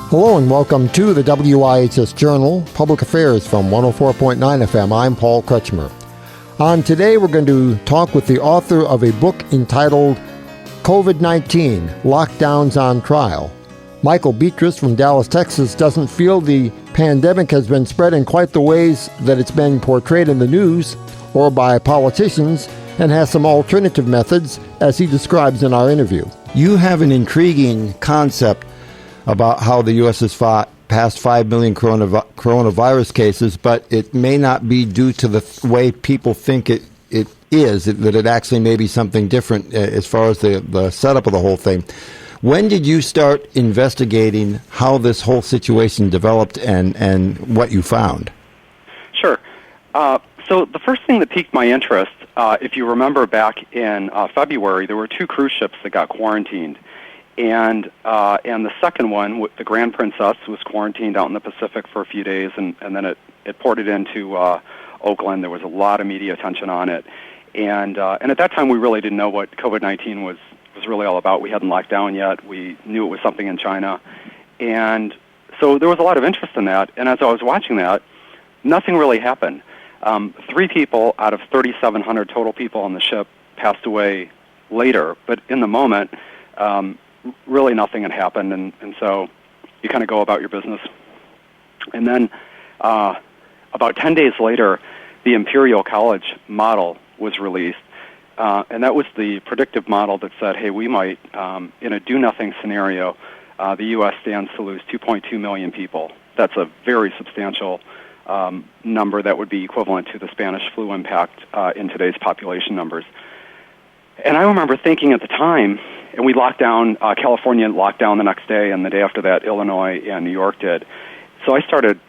Hello and welcome to the WIHS Journal, Public Affairs from 104.9 FM. I'm Paul Kretschmer. On today, we're going to talk with the author of a book entitled COVID-19, Lockdowns on Trial. Michael Beatrice from Dallas, Texas, doesn't feel the pandemic has been spread in quite the ways that it's been portrayed in the news or by politicians, and has some alternative methods, as he describes in our interview. You have an intriguing concept about how the U.S. has fought past 5 million coronavirus cases, but it may not be due to the way people think it is, that it actually may be something different as far as the setup of the whole thing. When did you start investigating how this whole situation developed and what you found? Sure. So the first thing that piqued my interest, if you remember back in February, there were 2 cruise ships that got quarantined. And the second one, the Grand Princess, was quarantined out in the Pacific for a few days, and then it ported into Oakland. There was a lot of media attention on it. And at that time, we really didn't know what COVID-19 was really all about. We hadn't locked down yet. We knew it was something in China. And so there was a lot of interest in that. And as I was watching that, nothing really happened. 3 people out of 3,700 total people on the ship passed away later. But in the moment, really nothing had happened, and so you kind of go about your business. And then about 10 days later, the Imperial College model was released, and that was the predictive model that said, hey, we might, in a do-nothing scenario, the U.S. stands to lose 2.2 million people. That's a very substantial number that would be equivalent to the Spanish flu impact in today's population numbers. And I remember thinking at the time, and we locked down, California locked down the next day, and the day after that, Illinois and New York did. So I started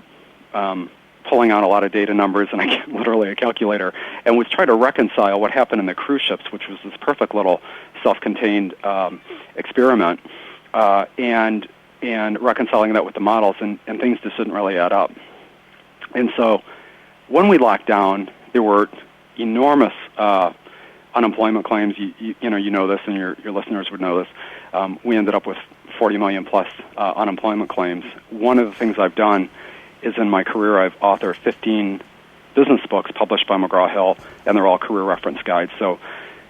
pulling out a lot of data numbers, and literally a calculator, and was trying to reconcile what happened in the cruise ships, which was this perfect little self-contained experiment, and reconciling that with the models, and things just didn't really add up. And so when we locked down, there were enormous unemployment claims. You know this, and your listeners would know this. We ended up with 40 million plus unemployment claims. One of the things I've done is in my career I've authored 15 business books published by McGraw-Hill, and they're all career reference guides. So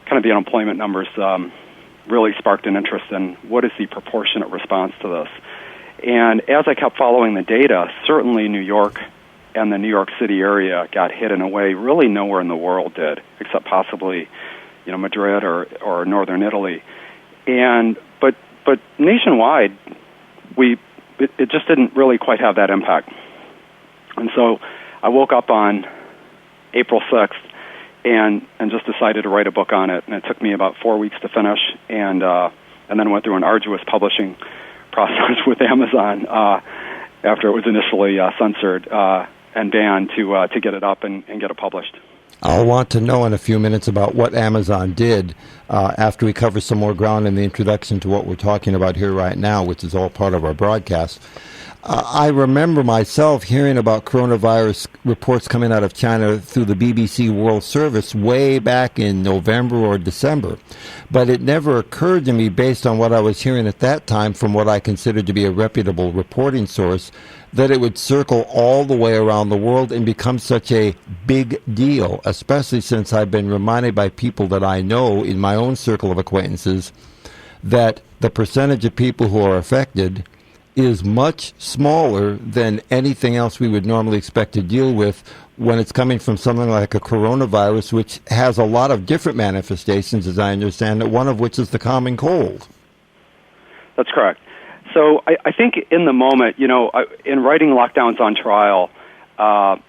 kind of the unemployment numbers really sparked an interest in what is the proportionate response to this. And as I kept following the data, certainly New York and the New York City area got hit in a way really nowhere in the world did, except possibly, Madrid or northern Italy. But nationwide, it just didn't really quite have that impact. And so I woke up on April 6th and just decided to write a book on it. And it took me about 4 weeks to finish, and then went through an arduous publishing process with Amazon after it was initially censored and banned to get it up and get it published. I'll want to know in a few minutes about what Amazon did after we cover some more ground in the introduction to what we're talking about here right now, which is all part of our broadcast. I remember myself hearing about coronavirus reports coming out of China through the BBC World Service way back in November or December. But it never occurred to me, based on what I was hearing at that time from what I considered to be a reputable reporting source, that it would circle all the way around the world and become such a big deal, especially since I've been reminded by people that I know in my own circle of acquaintances that the percentage of people who are affected is much smaller than anything else we would normally expect to deal with when it's coming from something like a coronavirus, which has a lot of different manifestations, as I understand it, one of which is the common cold. That's correct. So I think in the moment, in writing Lockdowns on Trial, I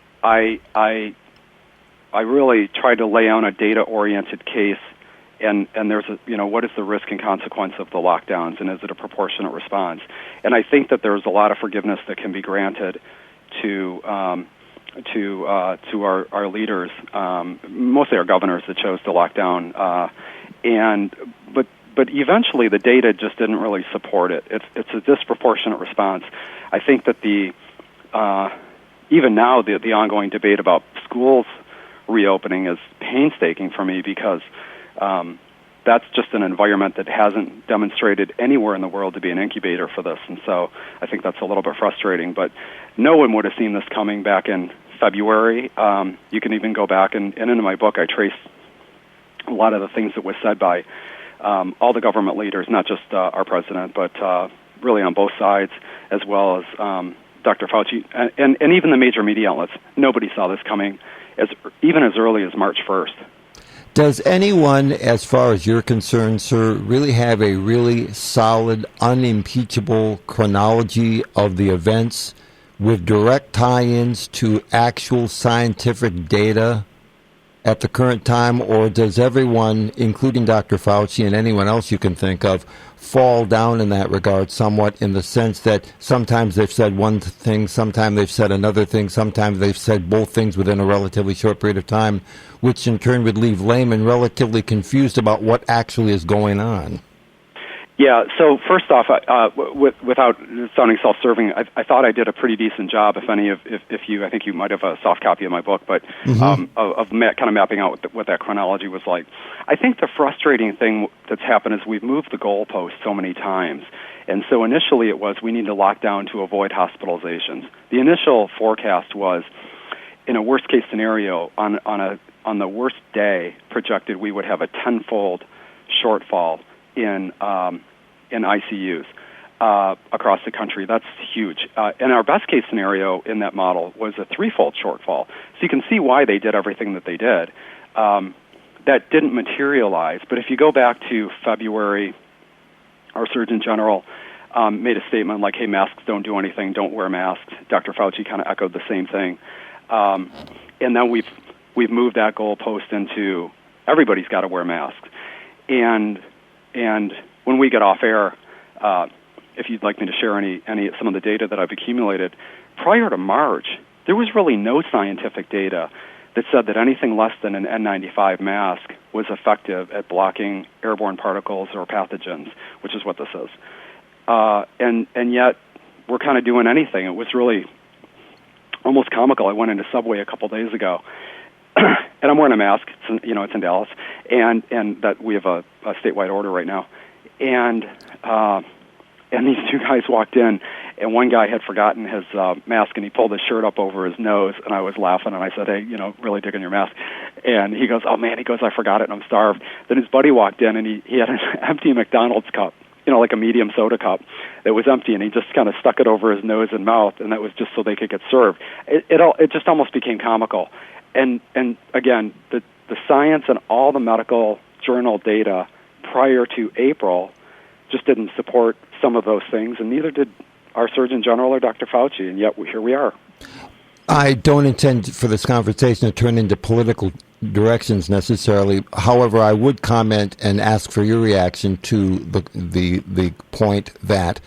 really tried to lay out a data-oriented case, and there's what is the risk and consequence of the lockdowns, and is it a proportionate response? And I think that there's a lot of forgiveness that can be granted to our leaders, mostly our governors that chose to lock down, but eventually the data just didn't really support it. It's a disproportionate response. I think that even now the ongoing debate about schools reopening is painstaking for me because that's just an environment that hasn't demonstrated anywhere in the world to be an incubator for this. And so I think that's a little bit frustrating. But no one would have seen this coming back in February. You can even go back, and in my book I trace a lot of the things that was said by all the government leaders, not just our president, but really on both sides, as well as Dr. Fauci, and even the major media outlets. Nobody saw this coming even as early as March 1st. Does anyone, as far as you're concerned, sir, really have a really solid, unimpeachable chronology of the events with direct tie-ins to actual scientific data at the current time, or does everyone, including Dr. Fauci and anyone else you can think of, fall down in that regard somewhat, in the sense that sometimes they've said one thing, sometimes they've said another thing, sometimes they've said both things within a relatively short period of time, which in turn would leave laymen relatively confused about what actually is going on? Yeah, so first off, without sounding self-serving, I thought I did a pretty decent job, if you, I think you might have a soft copy of my book, but kind of mapping out what that chronology was like. I think the frustrating thing that's happened is we've moved the goalpost so many times. And so initially it was we need to lock down to avoid hospitalizations. The initial forecast was, in a worst-case scenario, on the worst day projected, we would have a tenfold shortfall in ICUs across the country. That's huge. And our best case scenario in that model was a threefold shortfall. So you can see why they did everything that they did. That didn't materialize. But if you go back to February, our Surgeon General made a statement like, hey, masks don't do anything, don't wear masks. Dr. Fauci kind of echoed the same thing. And then we've moved that goalpost into everybody's got to wear masks. And when we get off air, if you'd like me to share some of the data that I've accumulated, prior to March, there was really no scientific data that said that anything less than an N95 mask was effective at blocking airborne particles or pathogens, which is what this is. And yet, we're kind of doing anything. It was really almost comical. I went into Subway a couple days ago, and I'm wearing a mask. It's in Dallas, and that we have a statewide order right now. And these two guys walked in, and one guy had forgotten his mask, and he pulled his shirt up over his nose, and I was laughing, and I said, hey, really digging your mask. And he goes, oh, man, I forgot it, and I'm starved. Then his buddy walked in, and he had an empty McDonald's cup, like a medium soda cup that was empty, and he just kind of stuck it over his nose and mouth, and that was just so they could get served. It just almost became comical. And again, the science and all the medical journal data prior to April just didn't support some of those things, and neither did our Surgeon General or Dr. Fauci, and yet here we are. I don't intend for this conversation to turn into political directions necessarily. However, I would comment and ask for your reaction to the point that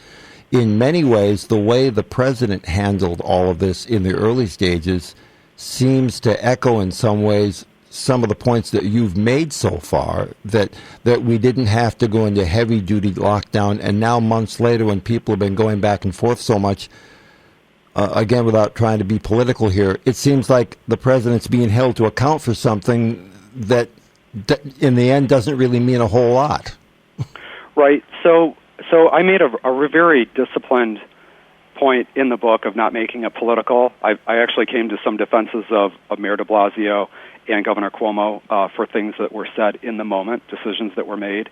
in many ways the way the president handled all of this in the early stages seems to echo in some ways some of the points that you've made so far, that we didn't have to go into heavy-duty lockdown, and now months later when people have been going back and forth so much, again, without trying to be political here, it seems like the president's being held to account for something that in the end doesn't really mean a whole lot. Right. So I made a very disciplined point in the book of not making it political. I actually came to some defenses of Mayor de Blasio and Governor Cuomo for things that were said in the moment, decisions that were made.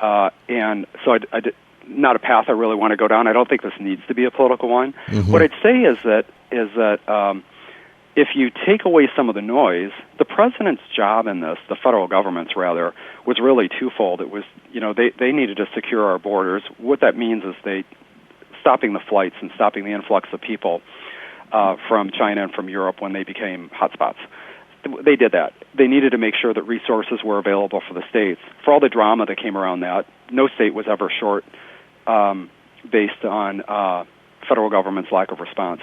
And so I did, not a path I really want to go down. I don't think this needs to be a political one. Mm-hmm. What I'd say is that if you take away some of the noise, the president's job in this, the federal government's rather, was really twofold. It was, they needed to secure our borders. What that means is stopping the flights and stopping the influx of people from China and from Europe when they became hotspots. They did that. They needed to make sure that resources were available for the states. For all the drama that came around that, no state was ever short based on federal government's lack of response.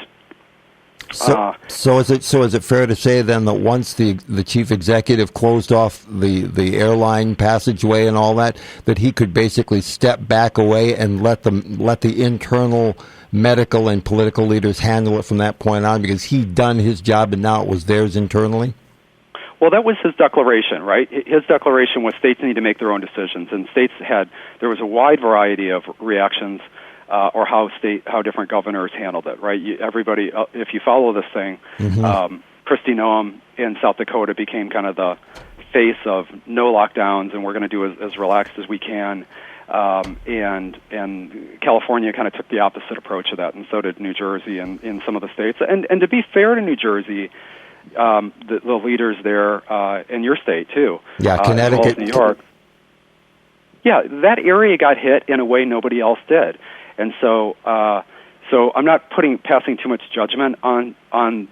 So is it fair to say then that once the chief executive closed off the airline passageway and all that he could basically step back away and let the internal medical and political leaders handle it from that point on, because he'd done his job and now it was theirs internally? Well, that was his declaration, right? His declaration was states need to make their own decisions, and there was a wide variety of reactions or how different governors handled it, right? Everybody, if you follow this thing, Kristi Noem in South Dakota became kind of the face of no lockdowns, and we're going to do as relaxed as we can. And California kind of took the opposite approach of that, and so did New Jersey and in some of the states. And to be fair to New Jersey, the leaders there, in your state too, Connecticut, as well as New York, that area got hit in a way nobody else did, and so I'm not passing too much judgment on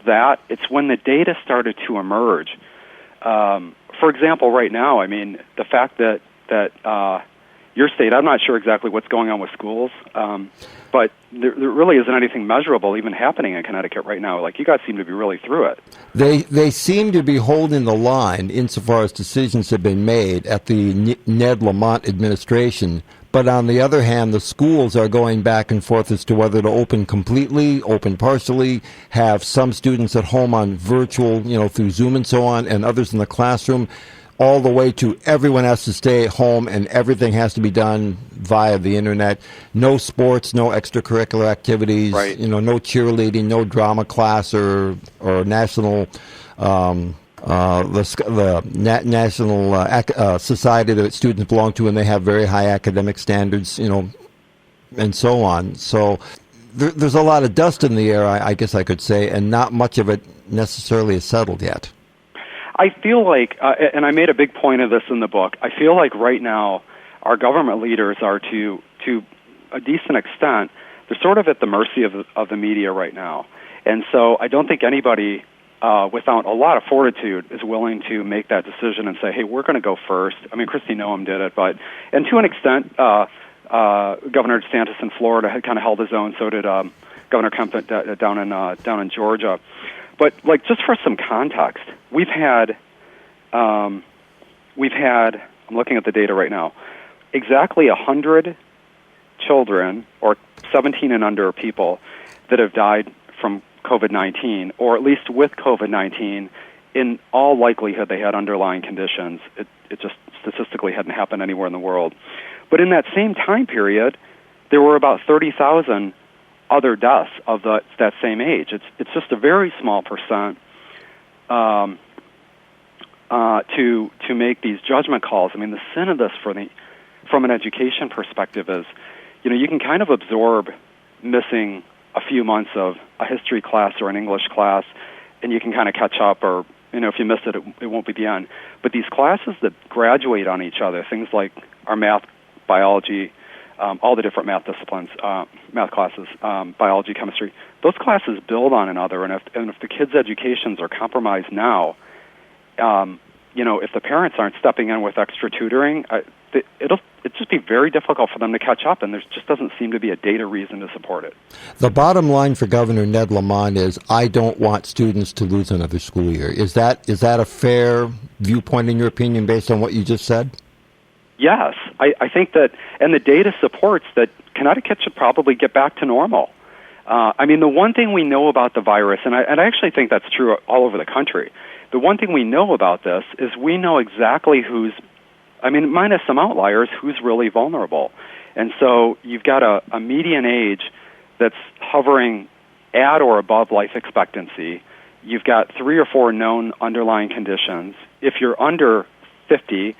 that. It's when the data started to emerge. For example, right now, I mean, the fact that your state, I'm not sure exactly what's going on with schools, but there really isn't anything measurable even happening in Connecticut right now. Like, you guys seem to be really through it. They seem to be holding the line insofar as decisions have been made at the Ned Lamont administration. But on the other hand, the schools are going back and forth as to whether to open completely, open partially, have some students at home on virtual, through Zoom and so on, and others in the classroom, all the way to everyone has to stay at home and everything has to be done via the internet. No sports, no extracurricular activities, right. No cheerleading, no drama class or national the National Society that students belong to, and they have very high academic standards, and so on. So there's a lot of dust in the air, I guess I could say, and not much of it necessarily is settled yet. I feel like, and I made a big point of this in the book, I feel like right now our government leaders are, to a decent extent, they're sort of at the mercy of the media right now. And so I don't think anybody without a lot of fortitude is willing to make that decision and say, hey, we're going to go first. I mean, Kristi Noem did it, and to an extent, Governor DeSantis in Florida had kind of held his own, so did Governor Kemp down in Georgia. But just for some context, we've had I'm looking at the data right now, exactly 100 children or 17 and under people that have died from COVID-19, or at least with COVID-19. In all likelihood, they had underlying conditions. It just statistically hadn't happened anywhere in the world. But in that same time period, there were about 30,000 other deaths of that same age. It's just a very small percent to make these judgment calls. I mean, the sin of this from an education perspective is, you can kind of absorb missing a few months of a history class or an English class, and you can kind of catch up, or if you miss it, it won't be the end. But these classes that graduate on each other, things like our math, biology, all the different math disciplines, math classes, biology, chemistry, those classes build on another. And if the kids' educations are compromised now, if the parents aren't stepping in with extra tutoring, it'll just be very difficult for them to catch up, and there just doesn't seem to be a data reason to support it. The bottom line for Governor Ned Lamont is, I don't want students to lose another school year. Is that a fair viewpoint in your opinion based on what you just said? Yes, I think that, and the data supports that Connecticut should probably get back to normal. I mean, the one thing we know about the virus, and I actually think that's true all over the country, the one thing we know about this is we know exactly minus some outliers, who's really vulnerable. And so you've got a median age that's hovering at or above life expectancy. You've got 3 or 4 known underlying conditions. If you're under 50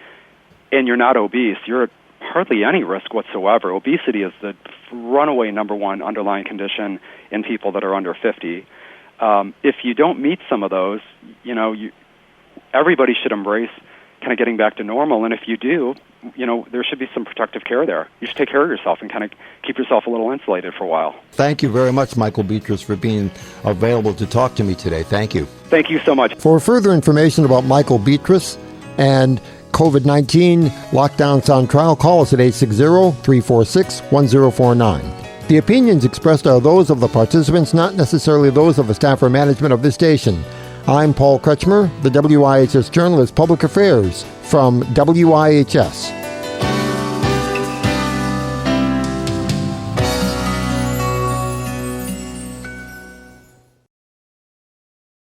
and you're not obese, you're at hardly any risk whatsoever. Obesity is the runaway number one underlying condition in people that are under 50. If you don't meet some of those, everybody should embrace kind of getting back to normal. And if you do, there should be some protective care there. You should take care of yourself and kind of keep yourself a little insulated for a while. Thank you very much, Michael Beatrice, for being available to talk to me today. Thank you. Thank you so much. For further information about Michael Beatrice and COVID-19 lockdowns on trial, call us at 860-346-1049. The opinions expressed are those of the participants, not necessarily those of the staff or management of this station. I'm Paul Kretschmer, the WIHS Journalist Public Affairs from WIHS.